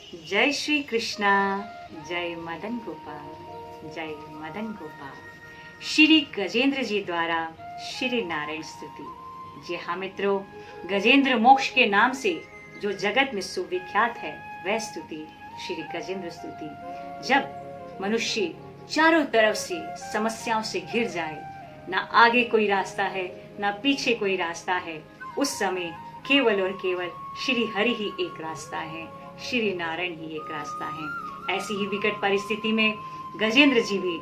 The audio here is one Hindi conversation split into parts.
जय श्री कृष्णा, जय मदन गोपाल, जय मदन गोपाल। श्री गजेंद्र जी द्वारा श्री नारायण स्तुति। जी हाँ मित्रों, गजेंद्र मोक्ष के नाम से जो जगत में सुविख्यात है वह स्तुति श्री गजेंद्र स्तुति। जब मनुष्य चारों तरफ से समस्याओं से घिर जाए, ना आगे कोई रास्ता है ना पीछे कोई रास्ता है, उस समय केवल और केवल श्री हरि ही एक रास्ता है, श्री नारायण ही एक रास्ता है। ऐसी ही विकट परिस्थिति में गजेंद्र जी भी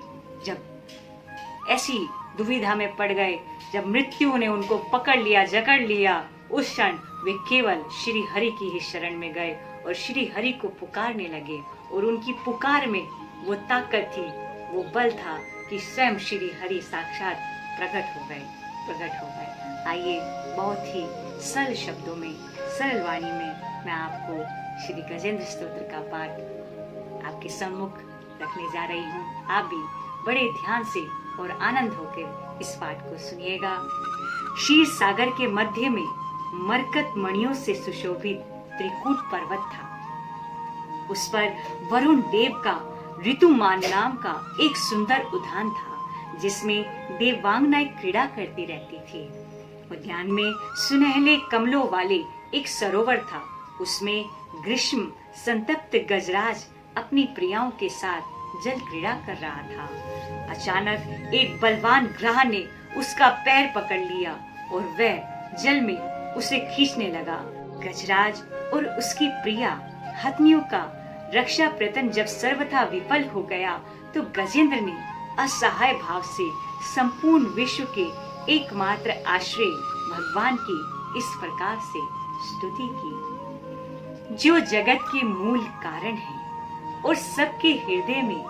जब ऐसी दुविधा में पड़ गए, जब मृत्यु ने उनको पकड़ लिया, जकड़ लिया, उस क्षण वे केवल श्री हरि की ही शरण में गए और श्री हरि को पुकारने लगे। और उनकी पुकार में वो ताकत थी, वो बल था कि स्वयं श्री हरि साक्षात प्रकट हो गए। आइए बहुत ही सरल शब्दों में, सरल वाणी में मैं आपको श्री गजेंद्र स्तोत्र का पाठ आपके सम्मुख रखने जा रही हूँ। आप भी बड़े ध्यान से और आनंद होकर इस पाठ को सुनिएगा। क्षीर सागर के मध्य में मरकत मणियों से सुशोभित त्रिकूट पर्वत था। उस पर वरुण देव का ऋतुमान नाम का एक सुंदर उद्यान था, जिसमें देवांगनाएं क्रीड़ा करती रहती थी। उद्यान में सुनहले कमलों वाले एक सरोवर था। उसमें ग्रीष्म संतप्त गजराज अपनी प्रियाओं के साथ जल क्रीड़ा कर रहा था। अचानक एक बलवान ग्राह ने उसका पैर पकड़ लिया और वह जल में उसे खींचने लगा। गजराज और उसकी प्रिया हथनियों का रक्षा प्रयत्न जब सर्वथा विफल हो गया, तो गजेंद्र ने असहाय भाव से संपूर्ण विश्व के एकमात्र आश्रय भगवान की इस प्रकार से स्तुति की, जो जगत के मूल कारण है और सबके हृदय में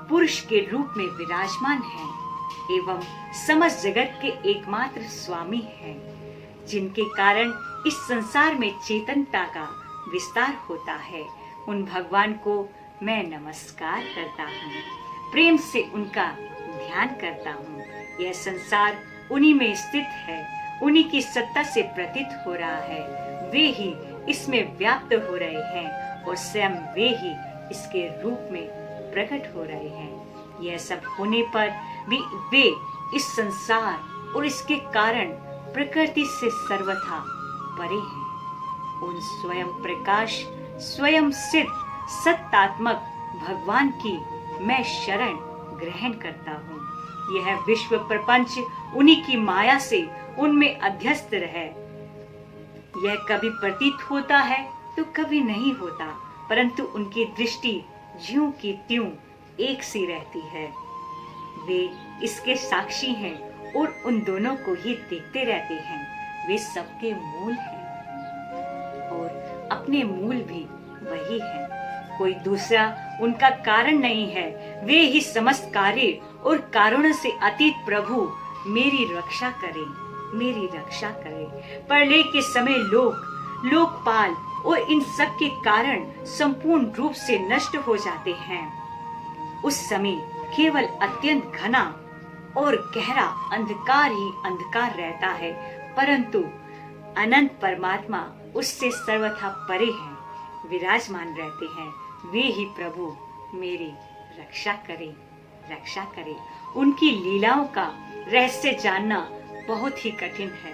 पुरुष के रूप में विराजमान है एवं समस्त जगत के एकमात्र स्वामी है, जिनके कारण इस संसार में चेतनता का विस्तार होता है। उन भगवान को मैं नमस्कार करता हूँ, प्रेम से उनका ध्यान करता हूँ। यह संसार उन्हीं में स्थित है, उन्हीं की सत्ता से प्रतीत हो रहा है। वे ही इसमें व्याप्त हो रहे हैं और स्वयं वे ही इसके रूप में प्रकट हो रहे हैं। यह सब होने पर भी वे इस संसार और इसके कारण प्रकृति से सर्वथा परे हैं। उन स्वयं प्रकाश, स्वयं सिद्ध सत्तात्मक भगवान की मैं शरण ग्रहण करता हूँ। यह विश्व प्रपंच उन्हीं की माया से उनमें अध्यस्त रहे। यह कभी प्रतीत होता है तो कभी नहीं होता, परंतु उनकी दृष्टि ज्यों की त्यों एक सी रहती है। वे इसके साक्षी हैं और उन दोनों को ही देखते रहते हैं। वे सबके मूल हैं और अपने मूल भी वही हैं। कोई दूसरा उनका कारण नहीं है। वे ही समस्त कार्य और कारणों से अतीत प्रभु मेरी रक्षा करें, मेरी रक्षा करें। प्रलय के समय लोकपाल और इन सब के कारण संपूर्ण रूप से नष्ट हो जाते हैं। उस समय केवल अत्यंत घना और गहरा अंधकार ही अंधकार रहता है, परंतु अनंत परमात्मा उससे सर्वथा परे हैं, विराजमान रहते हैं। वे ही प्रभु मेरी रक्षा करें, रक्षा करें। उनकी लीलाओं का रहस्य जानना बहुत ही कठिन है।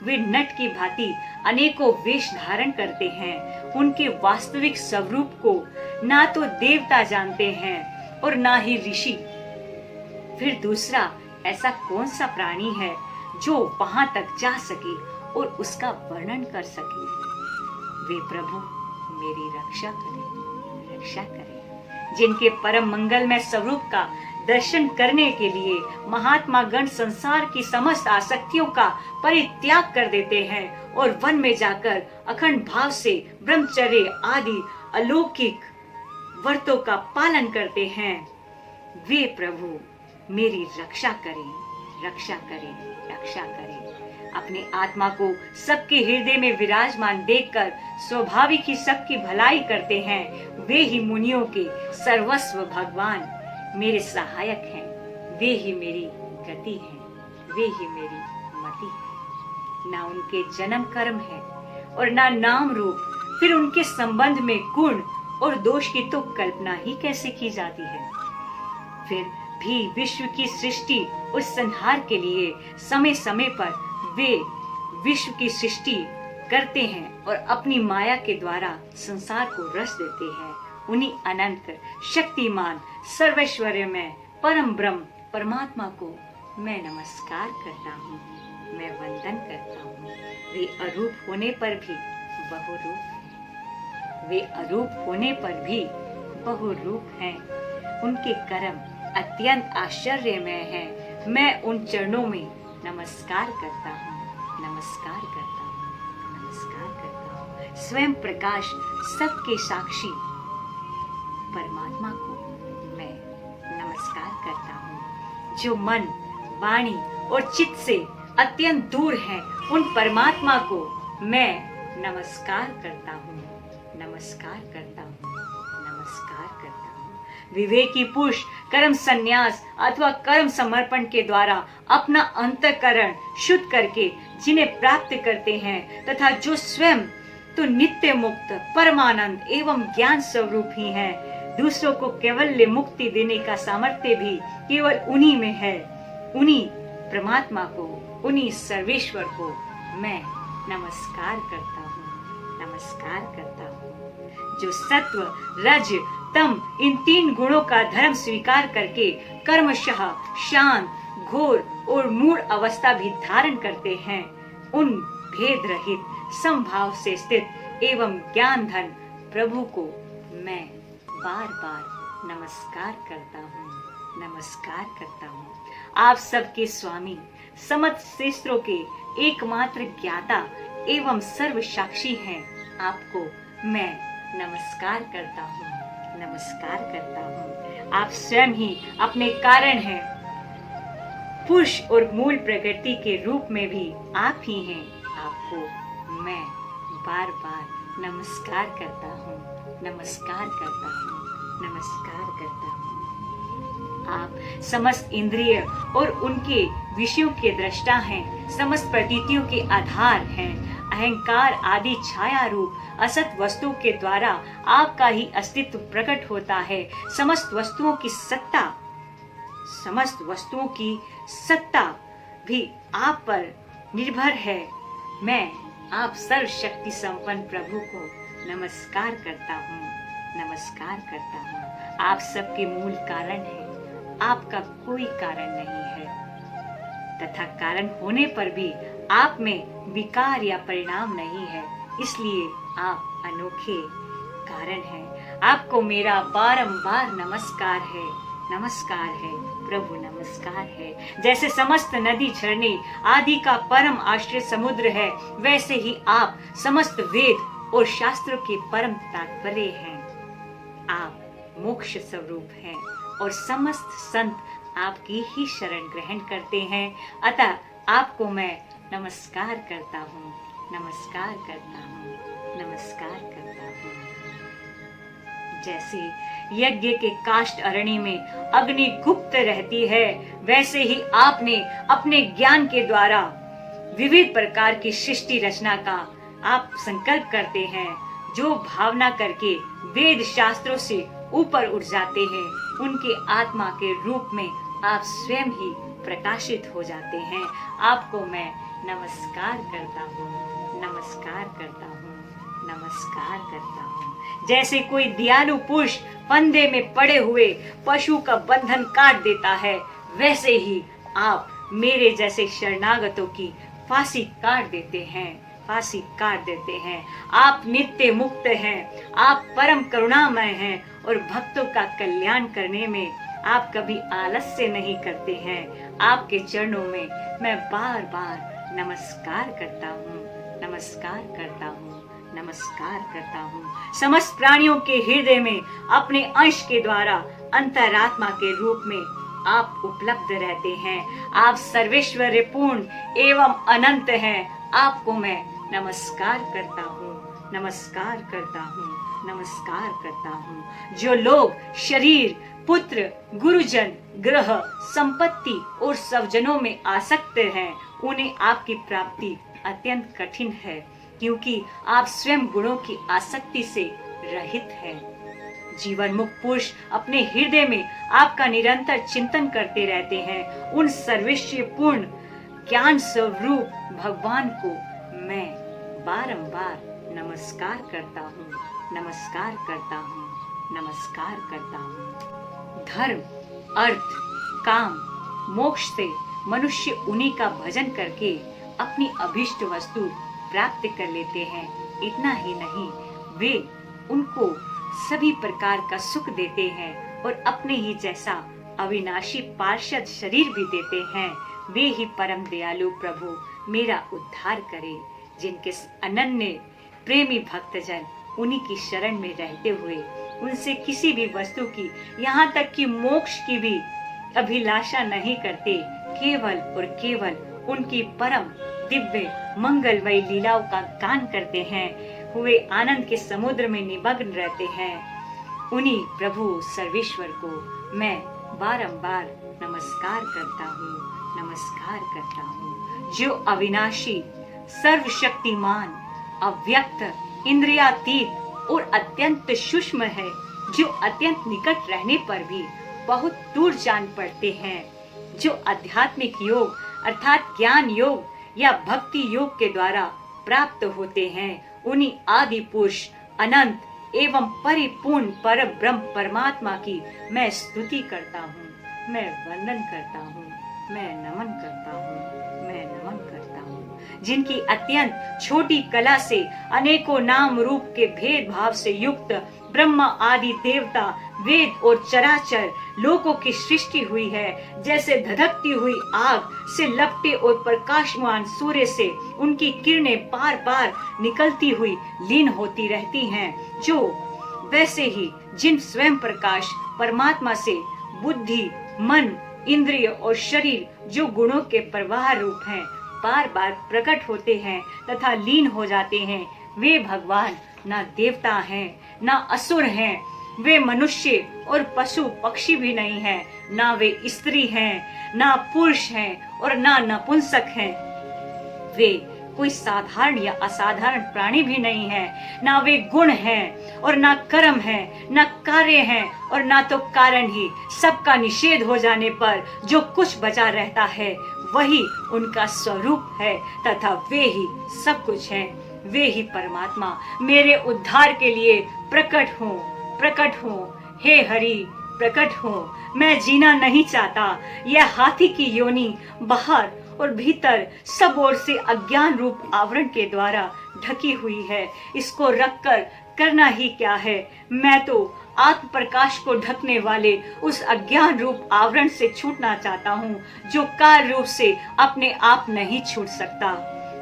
वे नट की भांति अनेकों वेश धारण करते हैं। उनके वास्तविक स्वरूप को ना तो देवता जानते हैं और ना ही ऋषि। फिर दूसरा ऐसा कौन सा प्राणी है जो वहां तक जा सके और उसका वर्णन कर सके। वे प्रभु मेरी रक्षा करें, रक्षा करें। जिनके परम मंगलमय स्वरूप का दर्शन करने के लिए महात्मा गण संसार की समस्त आसक्तियों का परित्याग कर देते हैं और वन में जाकर अखंड भाव से ब्रह्मचर्य आदि अलौकिक व्रतों का पालन करते हैं। वे प्रभु मेरी रक्षा करें, रक्षा करें, रक्षा करें। अपने आत्मा को सबके हृदय में विराजमान देखकर स्वाभाविक ही सबकी भलाई करते हैं। वे ही मुनियों के सर्वस्व भगवान मेरे सहायक हैं। वे ही मेरी गति हैं, वे ही मेरी मति है। ना उनके जन्म कर्म है और ना नाम रूप। फिर उनके संबंध में गुण और दोष की तो कल्पना ही कैसे की जाती है। फिर भी विश्व की सृष्टि और संहार के लिए समय समय पर वे विश्व की सृष्टि करते हैं और अपनी माया के द्वारा संसार को रस देते हैं। उन्हीं अनंत शक्तिमान सर्वैश्वर्यमय परम ब्रह्म परमात्मा को मैं नमस्कार करता हूँ, मैं वंदन करता हूँ। वे अरूप होने पर भी बहुरूप, वे अरूप होने पर भी बहुरूप हैं। उनके कर्म अत्यंत आश्चर्यमय हैं। मैं उन चरणों में नमस्कार करता हूँ, नमस्कार करता हूँ, नमस्कार करता हूँ। स्वयं प्रकाश सबके साक्षी परमात्मा को मैं नमस्कार करता हूँ। जो मन, वाणी और चित्त से अत्यंत दूर है, उन परमात्मा को मैं नमस्कार करता हूँ, नमस्कार करता हूँ, नमस्कार करता हूँ। विवेकी पुरुष कर्म संन्यास अथवा कर्म समर्पण के द्वारा अपना अंतःकरण शुद्ध करके जिन्हें प्राप्त करते हैं तथा जो स्वयं तो नित्य मुक्त परमानंद एवं ज्ञान स्वरूप ही हैं, दूसरों को केवल मुक्ति देने का सामर्थ्य भी केवल उन्हीं में है। उन्हीं परमात्मा को, उन्हीं सर्वेश्वर को मैं नमस्कार करता हूँ, नमस्कार करता हूँ। जो सत्व, रज, तम इन 3 गुणों का धर्म स्वीकार करके कर्मशः शांत, घोर और मूढ़ अवस्था भी धारण करते हैं, उन भेद रहित समभाव से स्थित एवं ज्ञान धन प्रभु को मैं बार बार नमस्कार करता हूँ, नमस्कार करता हूँ। आप सबके स्वामी, समस्त शास्त्रों के एकमात्र ज्ञाता एवं सर्व साक्षी हैं। आपको मैं नमस्कार करता हूँ, नमस्कार करता हूँ। आप स्वयं ही अपने कारण हैं। पुरुष और मूल प्रकृति के रूप में भी आप ही हैं। आपको मैं बार बार नमस्कार करता हूँ, नमस्कार करता हूँ, नमस्कार करता हूँ। आप समस्त इंद्रिय और उनके विषयों के दृष्टा हैं, समस्त प्रतीतियों के आधार हैं। अहंकार आदि छाया रूप असत वस्तुओं के द्वारा आपका ही अस्तित्व प्रकट होता है। समस्त वस्तुओं की सत्ता भी आप पर निर्भर है। मैं आप सर्वशक्ति संपन्न प्रभु को नमस्कार करता हूँ, नमस्कार करता हूँ। आप सबके मूल कारण हैं, आपका कोई कारण नहीं है तथा कारण होने पर भी आप में विकार या परिणाम नहीं है, इसलिए आप अनोखे कारण हैं। आपको मेरा बारंबार नमस्कार है, नमस्कार है प्रभु, नमस्कार है। जैसे समस्त नदी झरने आदि का परम आश्रय समुद्र है, वैसे ही आप समस्त वेद और शास्त्रों के परम तात्पर्य हैं। आप मोक्ष स्वरूप हैं और समस्त संत आपकी ही शरण ग्रहण करते हैं। अतः आपको मैं नमस्कार करता हूँ, नमस्कार करता हूँ, नमस्कार करता हूँ। जैसे यज्ञ के काष्ठ अरणी में अग्नि गुप्त रहती है, वैसे ही आपने अपने ज्ञान के द्वारा विविध प्रकार की सृष्टि रचना का आप संकल्प करते हैं। जो भावना करके वेद शास्त्रों से ऊपर उठ जाते हैं, उनके आत्मा के रूप में आप स्वयं ही प्रकाशित हो जाते हैं। आपको मैं नमस्कार करता हूँ, नमस्कार करता हूँ, नमस्कार करता हूँ। जैसे कोई दयालु पुरुष फंदे में पड़े हुए पशु का बंधन काट देता है, वैसे ही आप मेरे जैसे शरणागतों की फांसी काट देते हैं, फांसी काट देते हैं। आप नित्य मुक्त हैं, आप परम करुणामय हैं और भक्तों का कल्याण करने में आप कभी आलस्य नहीं करते हैं। आपके चरणों में मैं बार बार नमस्कार करता हूँ, नमस्कार करता हूँ, नमस्कार करता हूँ। समस्त प्राणियों के हृदय में अपने अंश के द्वारा अंतरात्मा के रूप में आप उपलब्ध रहते हैं। आप सर्वेश्वरपूर्ण एवं अनंत हैं। आपको मैं नमस्कार करता हूँ, नमस्कार करता हूँ, नमस्कार करता हूँ। जो लोग शरीर, पुत्र, गुरुजन, ग्रह, संपत्ति और स्वजनों में आसक्त हैं, उन्हें आपकी प्राप्ति अत्यंत कठिन है, क्योंकि आप स्वयं गुणों की आसक्ति से रहित है। जीवन मुक्त पुरुष अपने हृदय में आपका निरंतर चिंतन करते रहते हैं। उन सर्वश्रेष्ठपूर्ण ज्ञान स्वरूप भगवान को मैं बारंबार नमस्कार करता हूँ, नमस्कार करता हूँ, नमस्कार करता हूँ। धर्म, अर्थ, काम, मोक्ष से मनुष्य उन्हीं का भजन करके अपनी अभीष्ट वस्तु प्राप्त कर लेते हैं। इतना ही नहीं, वे उनको सभी प्रकार का सुख देते हैं और अपने ही जैसा अविनाशी पार्षद शरीर भी देते हैं। वे ही परम दयालु प्रभु मेरा उद्धार करे। जिनके अनन्य प्रेमी भक्तजन उन्हीं की शरण में रहते हुए उनसे किसी भी वस्तु की, यहाँ तक कि मोक्ष की भी अभिलाषा नहीं करते, केवल और केवल उनकी परम दिव्य मंगलमयी लीलाओं का गान करते हैं, हुए आनंद के समुद्र में निमग्न रहते हैं। उन्हीं प्रभु सर्वेश्वर को मैं बारंबार नमस्कार करता हूँ, नमस्कार करता हूँ। जो अविनाशी, सर्वशक्तिमान, अव्यक्त, इंद्रियातीत और अत्यंत सूक्ष्म है, जो अत्यंत निकट रहने पर भी बहुत दूर जान पड़ते हैं, जो आध्यात्मिक योग अर्थात ज्ञान योग या भक्ति योग के द्वारा प्राप्त होते हैं, उन्हीं आदि पुरुष अनंत एवं परिपूर्ण पर ब्रह्म परमात्मा की मैं स्तुति करता हूँ, मैं वंदन करता हूँ, मैं नमन करता हूँ, मैं नमन करता हूँ। जिनकी अत्यंत छोटी कला से अनेकों नाम रूप के भेदभाव से युक्त ब्रह्मा आदि देवता, वेद और चराचर लोकों की सृष्टि हुई है। जैसे धधकती हुई आग से लपटे और प्रकाशमान सूर्य से उनकी किरणें बार बार निकलती हुई लीन होती रहती हैं, जो वैसे ही जिन स्वयं प्रकाश परमात्मा से बुद्धि, मन, इंद्रिय और शरीर जो गुणों के प्रवाह रूप हैं, बार बार प्रकट होते हैं तथा लीन हो जाते हैं, वे भगवान ना देवता हैं, ना असुर हैं, वे मनुष्य और पशु पक्षी भी नहीं हैं, ना वे स्त्री हैं, ना पुरुष हैं और ना नपुंसक हैं। वे कोई साधारण या असाधारण प्राणी भी नहीं है, ना वे गुण हैं और ना कर्म है, ना कार्य हैं और ना तो कारण ही। सबका निषेध हो जाने पर जो कुछ बचा रहता है वही उनका स्वरूप है तथा वे ही सब कुछ हैं। वे ही परमात्मा मेरे उद्धार के लिए प्रकट हो, प्रकट हो। हे हरि प्रकट हो। मैं जीना नहीं चाहता। यह हाथी की योनि बाहर और भीतर सब ओर से अज्ञान रूप आवरण के द्वारा ढकी हुई है। इसको रखकर करना ही क्या है। मैं तो आत्म प्रकाश को ढकने वाले उस अज्ञान रूप आवरण से छूटना चाहता हूँ, जो कार्य रूप से अपने आप नहीं छूट सकता,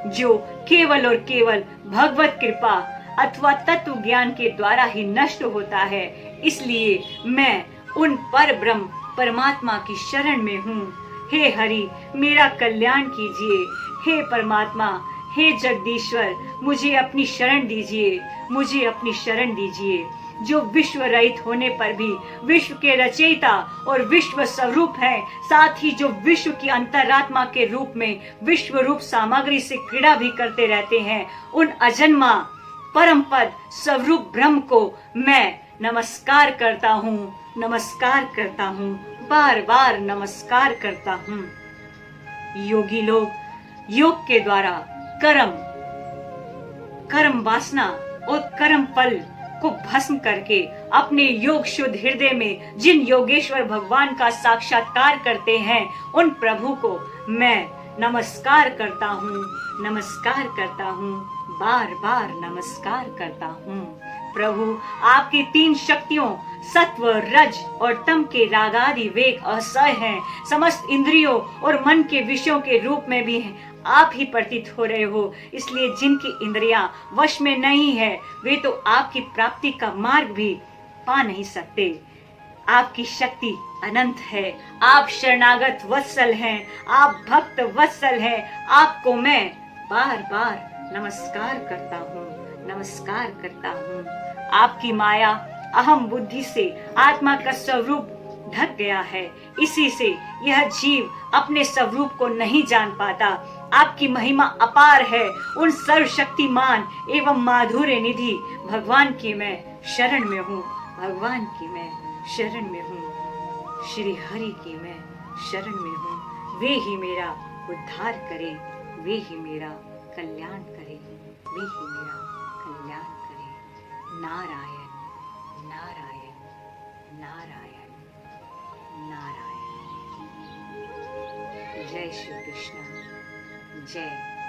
जो केवल और केवल भगवत कृपा अथवा तत्व ज्ञान के द्वारा ही नष्ट होता है। इसलिए मैं उन पर ब्रह्म परमात्मा की शरण में हूँ। हे हरि मेरा कल्याण कीजिए। हे परमात्मा, हे जगदीश्वर, मुझे अपनी शरण दीजिए, मुझे अपनी शरण दीजिए, जो विश्व रहित होने पर भी विश्व के रचयिता और विश्व स्वरूप है, साथ ही जो विश्व की अंतरात्मा के रूप में विश्व रूप सामग्री से क्रीड़ा भी करते रहते हैं, उन अजन्मा परम पद स्वरूप ब्रह्म को मैं नमस्कार करता हूँ, नमस्कार करता हूँ, बार बार नमस्कार करता हूँ। योगी लोग योग के द्वारा कर्म वासना और कर्म फल को भस्म करके अपने योग शुद्ध हृदय में जिन योगेश्वर भगवान का साक्षात्कार करते हैं, उन प्रभु को मैं नमस्कार करता हूँ, नमस्कार करता हूँ, बार बार नमस्कार करता हूँ। प्रभु आपकी तीन शक्तियों सत्व, रज और तम के रागादि वेग असह्य हैं। समस्त इंद्रियों और मन के विषयों के रूप में भी आप ही प्रतीत हो रहे हो। इसलिए जिनकी इंद्रियां वश में नहीं है, वे तो आपकी प्राप्ति का मार्ग भी पा नहीं सकते। आपकी शक्ति अनंत है। आप शरणागत वत्सल हैं, आप भक्त वत्सल हैं। आपको मैं बार बार नमस्कार करता हूँ, नमस्कार करता हूँ। आपकी माया अहम बुद्धि से आत्मा का स्वरूप ढक गया है, इसी से यह जीव अपने स्वरूप को नहीं जान पाता। आपकी महिमा अपार है। उन सर्वशक्तिमान एवं माधुर्य निधि भगवान की मैं शरण में हूँ भगवान की, मैं शरण में हूँ श्री हरि की, मैं शरण में हूँ। वे ही मेरा उद्धार करे, वे ही मेरा कल्याण करे, वे ही मेरा कल्याण करे। नारायण नारायण नारायण नारायण। जय श्री कृष्ण, जय